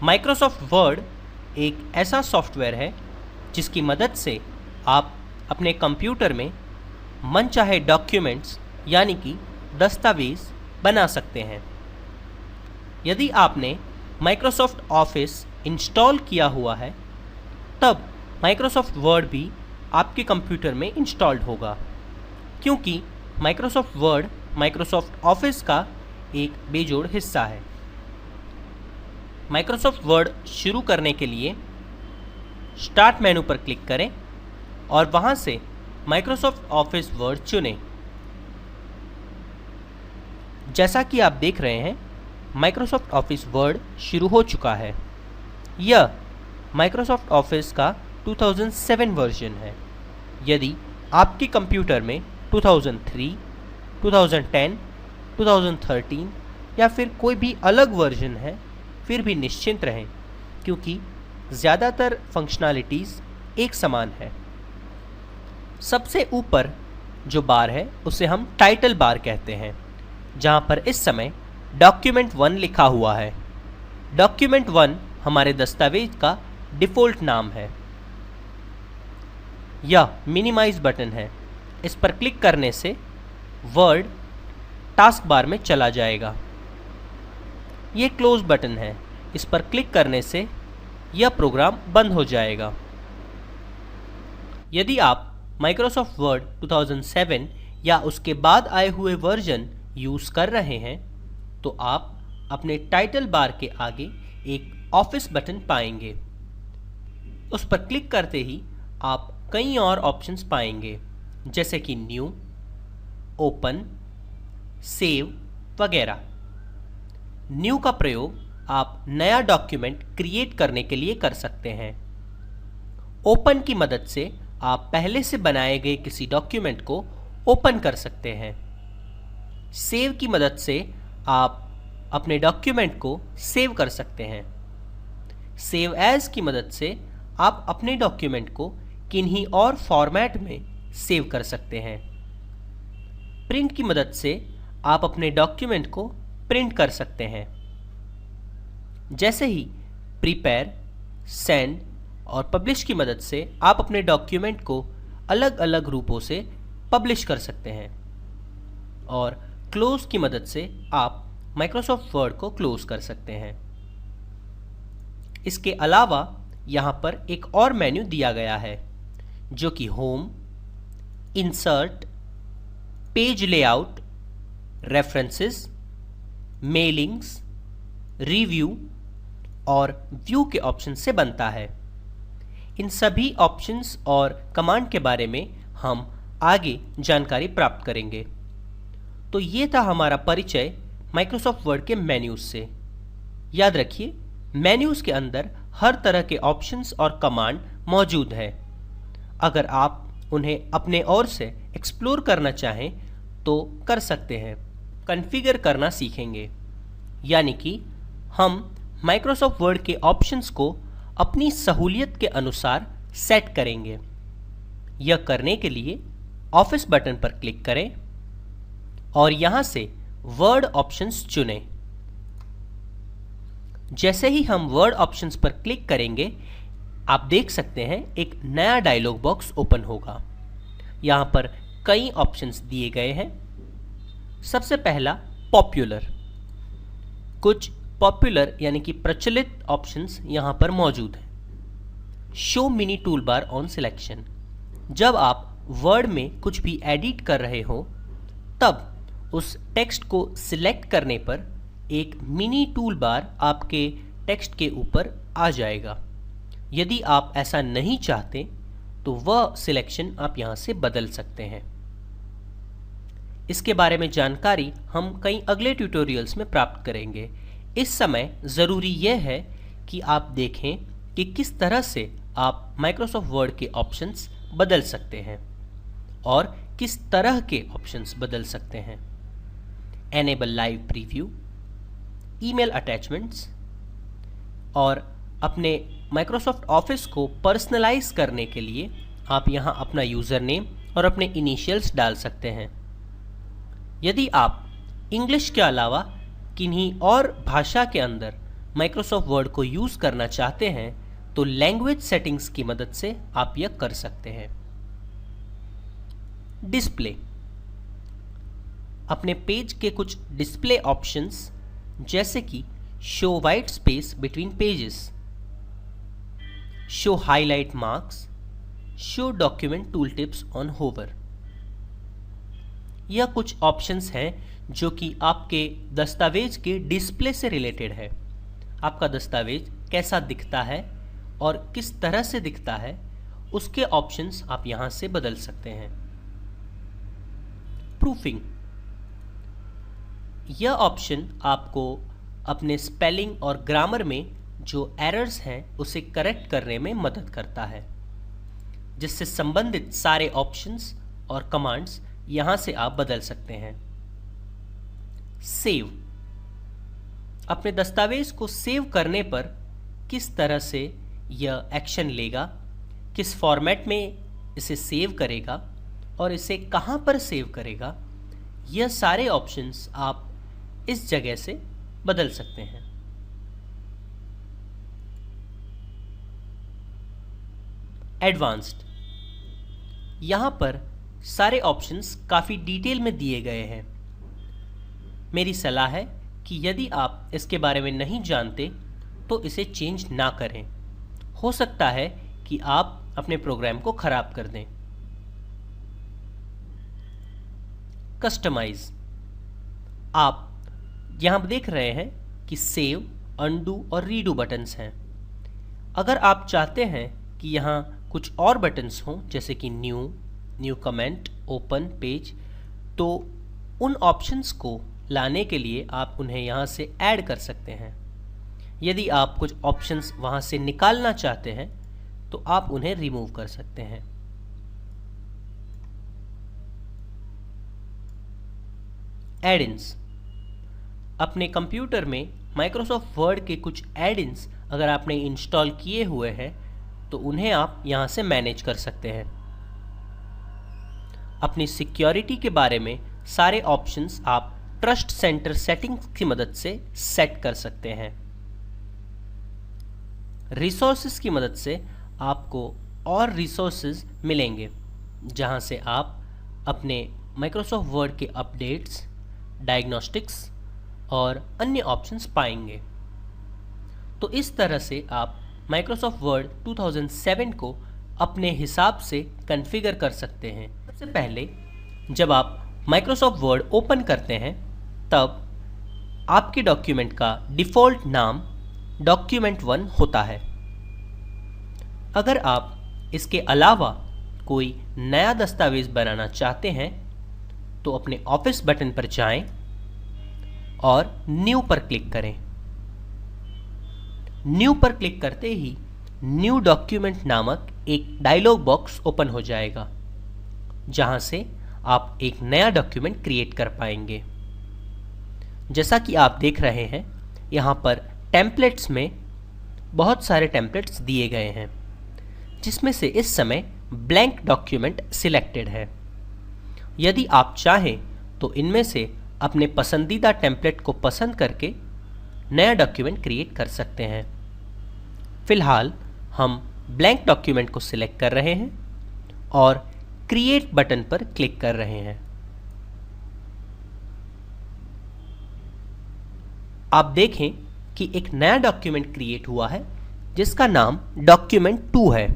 Microsoft word एक ऐसा software है जिसकी मदद से आप अपने कंप्यूटर में मनचाहे डॉक्यूमेंट्स यानी कि दस्तावेज़ बना सकते हैं। यदि आपने माइक्रोसॉफ्ट ऑफिस इंस्टॉल किया हुआ है तब माइक्रोसॉफ्ट वर्ड भी आपके कंप्यूटर में इंस्टॉल्ड होगा, क्योंकि माइक्रोसॉफ्ट वर्ड माइक्रोसॉफ्ट ऑफिस का एक बेजोड़ हिस्सा है। माइक्रोसॉफ्ट वर्ड शुरू करने के लिए स्टार्ट मेनू पर क्लिक करें और वहां से माइक्रोसॉफ्ट ऑफिस वर्ड चुनें। जैसा कि आप देख रहे हैं, माइक्रोसॉफ्ट ऑफिस वर्ड शुरू हो चुका है। यह माइक्रोसॉफ्ट ऑफिस का 2007 वर्जन है। यदि आपके कंप्यूटर में 2003, 2010, 2013 या फिर कोई भी अलग वर्जन है, फिर भी निश्चिंत रहें, क्योंकि ज़्यादातर फंक्शनैलिटीज़ एक समान है। सबसे ऊपर जो बार है उसे हम टाइटल बार कहते हैं, जहां पर इस समय डॉक्यूमेंट 1 लिखा हुआ है। डॉक्यूमेंट 1 हमारे दस्तावेज का डिफ़ॉल्ट नाम है। यह मिनिमाइज बटन है। इस पर क्लिक करने से वर्ड टास्क बार में चला जाएगा। ये क्लोज बटन है। इस पर क्लिक करने से यह प्रोग्राम बंद हो जाएगा। यदि आप माइक्रोसॉफ्ट वर्ड 2007 या उसके बाद आए हुए वर्जन यूज़ कर रहे हैं तो आप अपने टाइटल बार के आगे एक ऑफिस बटन पाएंगे। उस पर क्लिक करते ही आप कई और ऑप्शंस पाएंगे, जैसे कि न्यू, ओपन, सेव वगैरह। न्यू का प्रयोग आप नया डॉक्यूमेंट क्रिएट करने के लिए कर सकते हैं। ओपन की मदद से आप पहले से बनाए गए किसी डॉक्यूमेंट को ओपन कर सकते हैं। सेव की मदद से आप अपने डॉक्यूमेंट को सेव कर सकते हैं। सेव एज की मदद से आप अपने डॉक्यूमेंट को किन्हीं और फॉर्मेट में सेव कर सकते हैं। प्रिंट की मदद से आप अपने डॉक्यूमेंट को प्रिंट कर सकते हैं। जैसे ही प्रिपेयर, सेंड और पब्लिश की मदद से आप अपने डॉक्यूमेंट को अलग अलग रूपों से पब्लिश कर सकते हैं। और क्लोज की मदद से आप माइक्रोसॉफ्ट वर्ड को क्लोज कर सकते हैं। इसके अलावा यहाँ पर एक और मेन्यू दिया गया है, जो कि home, insert, page layout, references, mailings, review और व्यू के ऑप्शन से बनता है। इन सभी ऑप्शंस और कमांड के बारे में हम आगे जानकारी प्राप्त करेंगे। तो ये था हमारा परिचय माइक्रोसॉफ्ट वर्ड के मेन्यूज से। याद रखिए, मेन्यूज के अंदर हर तरह के ऑप्शंस और कमांड मौजूद है। अगर आप उन्हें अपने ओर से एक्सप्लोर करना चाहें तो कर सकते हैं। कॉन्फ़िगर करना सीखेंगे, यानी कि हम माइक्रोसॉफ्ट वर्ड के ऑप्शंस को अपनी सहूलियत के अनुसार सेट करेंगे। यह करने के लिए ऑफिस बटन पर क्लिक करें और यहाँ से वर्ड ऑप्शंस चुनें। जैसे ही हम वर्ड ऑप्शंस पर क्लिक करेंगे, आप देख सकते हैं एक नया डायलॉग बॉक्स ओपन होगा। यहाँ पर कई ऑप्शंस दिए गए हैं। सबसे पहला पॉपुलर। कुछ पॉपुलर यानी कि प्रचलित ऑप्शंस यहाँ पर मौजूद हैं। Show mini tool bar on selection. जब आप वर्ड में कुछ भी एडिट कर रहे हो तब उस टेक्स्ट को सिलेक्ट करने पर एक मिनी टूल बार आपके टेक्स्ट के ऊपर आ जाएगा। यदि आप ऐसा नहीं चाहते तो वह सिलेक्शन आप यहाँ से बदल सकते हैं। इसके बारे में जानकारी हम कई अगले ट्यूटोरियल्स में प्राप्त करेंगे। इस समय ज़रूरी यह है कि आप देखें कि किस तरह से आप माइक्रोसॉफ्ट वर्ड के ऑप्शंस बदल सकते हैं और किस तरह के ऑप्शंस बदल सकते हैं। Enable live preview, email attachments और अपने माइक्रोसॉफ्ट ऑफिस को पर्सनलाइज करने के लिए आप यहाँ अपना यूज़र नेम और अपने इनिशियल्स डाल सकते हैं। यदि आप इंग्लिश के अलावा किन्हीं और भाषा के अंदर माइक्रोसॉफ्ट वर्ड को यूज़ करना चाहते हैं तो लैंग्वेज सेटिंग्स की मदद से आप यह कर सकते हैं। डिस्प्ले, अपने पेज के कुछ डिस्प्ले ऑप्शंस जैसे कि show white space between pages, show highlight marks, show document tool tips on hover, यह कुछ ऑप्शंस हैं जो कि आपके दस्तावेज के डिस्प्ले से रिलेटेड है। आपका दस्तावेज कैसा दिखता है और किस तरह से दिखता है उसके ऑप्शंस आप यहां से बदल सकते हैं। प्रूफिंग, यह ऑप्शन आपको अपने स्पेलिंग और ग्रामर में जो एरर्स हैं उसे करेक्ट करने में मदद करता है, जिससे संबंधित सारे ऑप्शंस और कमांड्स यहां से आप बदल सकते हैं। सेव, अपने दस्तावेज को सेव करने पर किस तरह से यह एक्शन लेगा, किस फॉर्मेट में इसे सेव करेगा और इसे कहां पर सेव करेगा, यह सारे ऑप्शंस आप इस जगह से बदल सकते हैं। एडवांस्ड, यहां पर सारे ऑप्शंस काफ़ी डिटेल में दिए गए हैं। मेरी सलाह है कि यदि आप इसके बारे में नहीं जानते तो इसे चेंज ना करें। हो सकता है कि आप अपने प्रोग्राम को ख़राब कर दें। कस्टमाइज, आप यहाँ देख रहे हैं कि सेव, अनडू और रीडू बटन्स हैं। अगर आप चाहते हैं कि यहाँ कुछ और बटन्स हों जैसे कि न्यू कमेंट, ओपन पेज, तो उन ऑप्शंस को लाने के लिए आप उन्हें यहाँ से ऐड कर सकते हैं। यदि आप कुछ ऑप्शंस वहाँ से निकालना चाहते हैं तो आप उन्हें रिमूव कर सकते हैं। एड-इन्स, अपने कंप्यूटर में माइक्रोसॉफ्ट वर्ड के कुछ एड-इन्स अगर आपने इंस्टॉल किए हुए हैं तो उन्हें आप यहाँ से मैनेज कर सकते हैं। अपनी सिक्योरिटी के बारे में सारे ऑप्शंस आप ट्रस्ट सेंटर सेटिंग्स की मदद से सेट कर सकते हैं। रिसोर्सेज की मदद से आपको और रिसोर्सेज मिलेंगे जहां से आप अपने माइक्रोसॉफ्ट वर्ड के अपडेट्स, डायग्नोस्टिक्स और अन्य ऑप्शंस पाएंगे। तो इस तरह से आप माइक्रोसॉफ्ट वर्ड 2007 को अपने हिसाब से कॉन्फ़िगर कर सकते हैं। सबसे पहले जब आप माइक्रोसॉफ्ट वर्ड ओपन करते हैं तब आपके डॉक्यूमेंट का डिफ़ॉल्ट नाम डॉक्यूमेंट 1 होता है। अगर आप इसके अलावा कोई नया दस्तावेज बनाना चाहते हैं तो अपने ऑफिस बटन पर जाएं और न्यू पर क्लिक करें। न्यू पर क्लिक करते ही न्यू डॉक्यूमेंट नामक एक डायलॉग बॉक्स ओपन हो जाएगा जहां से आप एक नया डॉक्यूमेंट क्रिएट कर पाएंगे। जैसा कि आप देख रहे हैं यहाँ पर टेम्पलेट्स में बहुत सारे टेम्पलेट्स दिए गए हैं जिसमें से इस समय ब्लैंक डॉक्यूमेंट सिलेक्टेड है। यदि आप चाहें तो इनमें से अपने पसंदीदा टेम्पलेट को पसंद करके नया डॉक्यूमेंट क्रिएट कर सकते हैं। फिलहाल हम ब्लैंक डॉक्यूमेंट को सिलेक्ट कर रहे हैं और क्रिएट बटन पर क्लिक कर रहे हैं। आप देखें कि एक नया डॉक्यूमेंट क्रिएट हुआ है जिसका नाम डॉक्यूमेंट 2 है।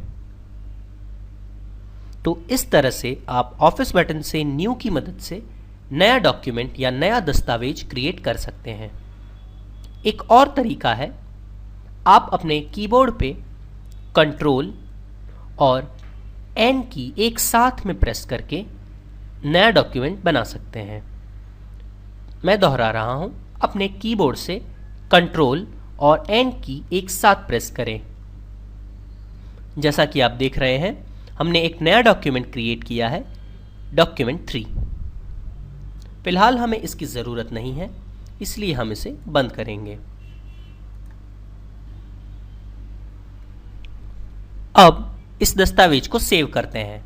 तो इस तरह से आप ऑफिस बटन से न्यू की मदद से नया डॉक्यूमेंट या नया दस्तावेज क्रिएट कर सकते हैं। एक और तरीका है, आप अपने कीबोर्ड पे कंट्रोल और एन की एक साथ में प्रेस करके नया डॉक्यूमेंट बना सकते हैं। मैं दोहरा रहा हूं, अपने कीबोर्ड से कंट्रोल और एन की एक साथ प्रेस करें। जैसा कि आप देख रहे हैं हमने एक नया डॉक्यूमेंट क्रिएट किया है, डॉक्यूमेंट 3। फिलहाल हमें इसकी ज़रूरत नहीं है इसलिए हम इसे बंद करेंगे। अब इस दस्तावेज को सेव करते हैं।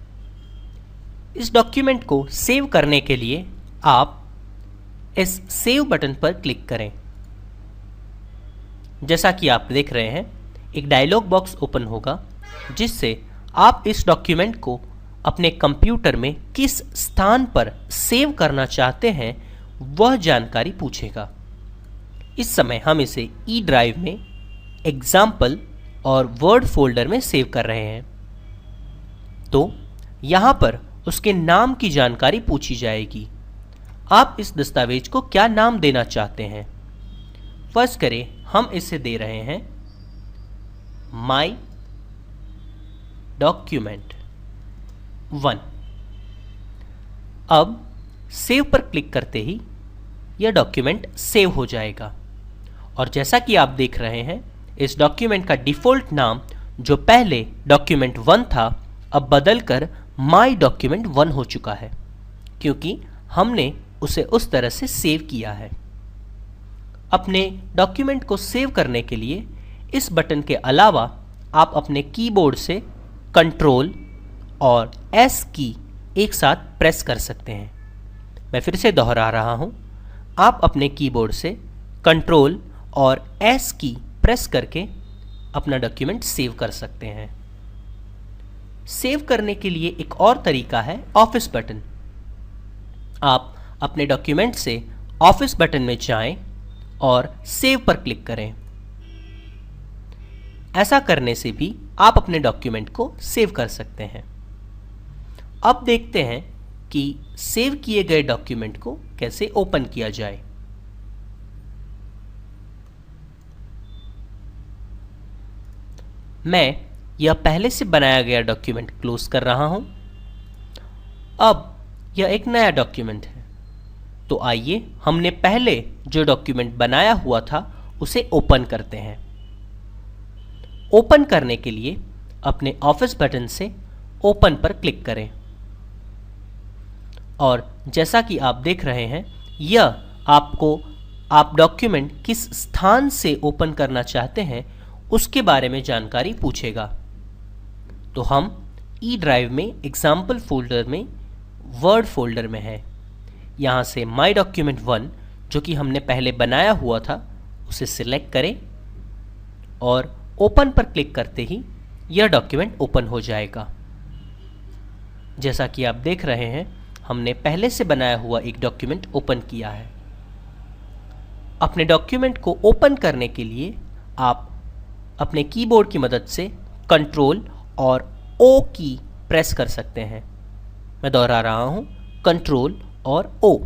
इस डॉक्यूमेंट को सेव करने के लिए आप इस सेव बटन पर क्लिक करें। जैसा कि आप देख रहे हैं, एक डायलॉग बॉक्स ओपन होगा जिससे आप इस डॉक्यूमेंट को अपने कंप्यूटर में किस स्थान पर सेव करना चाहते हैं वह जानकारी पूछेगा। इस समय हम इसे ई ड्राइव में एग्जाम्पल और वर्ड फोल्डर में सेव कर रहे हैं। तो यहाँ पर उसके नाम की जानकारी पूछी जाएगी। आप इस दस्तावेज को क्या नाम देना चाहते हैं? फर्स्ट करें, हम इसे दे रहे हैं माई डॉक्यूमेंट 1। अब सेव पर क्लिक करते ही यह डॉक्यूमेंट सेव हो जाएगा और जैसा कि आप देख रहे हैं, इस डॉक्यूमेंट का डिफ़ॉल्ट नाम जो पहले डॉक्यूमेंट 1 था अब बदलकर माई डॉक्यूमेंट 1 हो चुका है, क्योंकि हमने उसे उस तरह से सेव किया है। अपने डॉक्यूमेंट को सेव करने के लिए इस बटन के अलावा आप अपने कीबोर्ड से कंट्रोल और एस की एक साथ प्रेस कर सकते हैं। मैं फिर से दोहरा रहा हूं, आप अपने कीबोर्ड से कंट्रोल और एस की प्रेस करके अपना डॉक्यूमेंट सेव कर सकते हैं। सेव करने के लिए एक और तरीका है ऑफिस बटन। आप अपने डॉक्यूमेंट से ऑफिस बटन में जाएं और सेव पर क्लिक करें। ऐसा करने से भी आप अपने डॉक्यूमेंट को सेव कर सकते हैं। अब देखते हैं कि सेव किए गए डॉक्यूमेंट को कैसे ओपन किया जाए। मैं यह पहले से बनाया गया डॉक्यूमेंट क्लोज कर रहा हूं। अब यह एक नया डॉक्यूमेंट है, तो आइए हमने पहले जो डॉक्यूमेंट बनाया हुआ था उसे ओपन करते हैं। ओपन करने के लिए अपने ऑफिस बटन से ओपन पर क्लिक करें और जैसा कि आप देख रहे हैं, यह आपको आप डॉक्यूमेंट किस स्थान से ओपन करना चाहते हैं उसके बारे में जानकारी पूछेगा। तो हम ई ड्राइव में एग्जाम्पल फोल्डर में वर्ड फोल्डर में है। यहाँ से माई डॉक्यूमेंट 1 जो कि हमने पहले बनाया हुआ था उसे सिलेक्ट करें और ओपन पर क्लिक करते ही यह डॉक्यूमेंट ओपन हो जाएगा। जैसा कि आप देख रहे हैं, हमने पहले से बनाया हुआ एक डॉक्यूमेंट ओपन किया है। अपने डॉक्यूमेंट को ओपन करने के लिए आप अपने कीबोर्ड की मदद से कंट्रोल और ओ की प्रेस कर सकते हैं। मैं दोहरा रहा हूं, कंट्रोल और ओ।